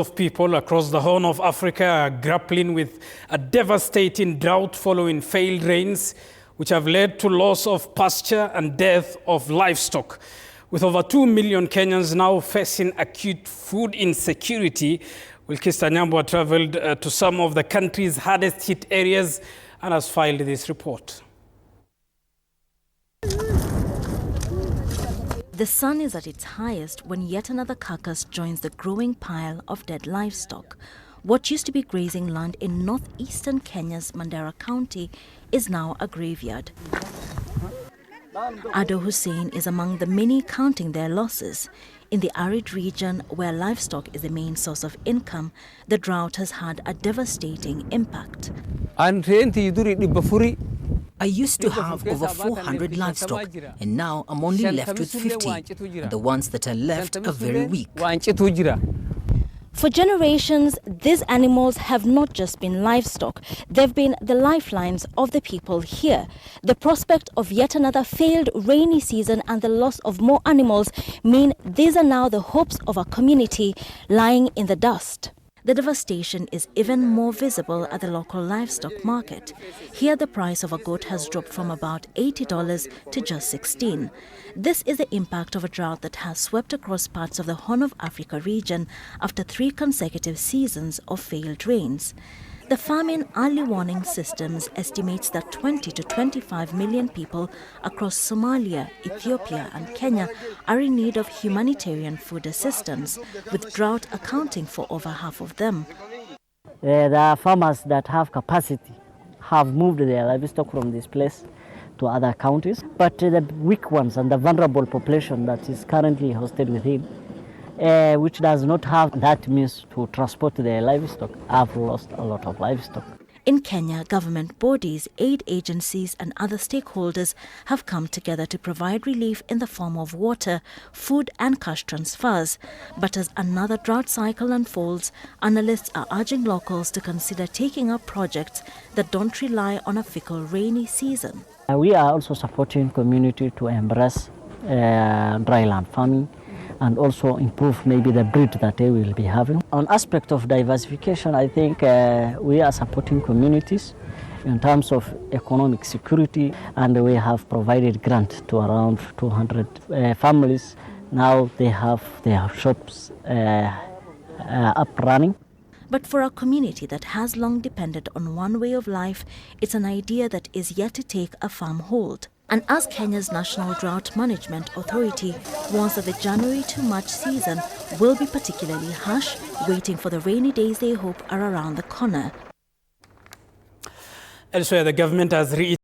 Of people across the Horn of Africa are grappling with a devastating drought following failed rains, which have led to loss of pasture and death of livestock. With over 2 million Kenyans now facing acute food insecurity, Wilkista Nyambwa traveled to some of the country's hardest hit areas and has filed this report. The sun is at its highest when yet another carcass joins the growing pile of dead livestock. What used to be grazing land in northeastern Kenya's Mandera County is now a graveyard. Ado Hussein is among the many counting their losses. In the arid region where livestock is the main source of income, the drought has had a devastating impact. I used to have over 400 livestock, and now I'm only left with 50. And the ones that are left are very weak. For generations, these animals have not just been livestock, they've been the lifelines of the people here. The prospect of yet another failed rainy season and the loss of more animals mean these are now the hopes of our community lying in the dust. The devastation is even more visible at the local livestock market. Here the price of a goat has dropped from about $80 to just $16. This is the impact of a drought that has swept across parts of the Horn of Africa region after 3 consecutive seasons of failed rains. The Famine Early Warning Systems estimates that 20 to 25 million people across Somalia, Ethiopia and Kenya are in need of humanitarian food assistance, with drought accounting for over half of them. The farmers that have capacity have moved their livestock from this place to other counties, but the weak ones and the vulnerable population that is currently hosted within, which does not have that means to transport their livestock, have lost a lot of livestock. In Kenya, government bodies, aid agencies and other stakeholders have come together to provide relief in the form of water, food and cash transfers. But as another drought cycle unfolds, analysts are urging locals to consider taking up projects that don't rely on a fickle rainy season. We are also supporting community to embrace dryland farming and also improve maybe the breed that they will be having. On aspect of diversification, I think we are supporting communities in terms of economic security, and we have provided grant to around 200 families. Now they have their shops up running. But for a community that has long depended on one way of life, it's an idea that is yet to take a firm hold. And as Kenya's National Drought Management Authority warns that the January to March season will be particularly harsh, waiting for the rainy days they hope are around the corner. Elsewhere, the government has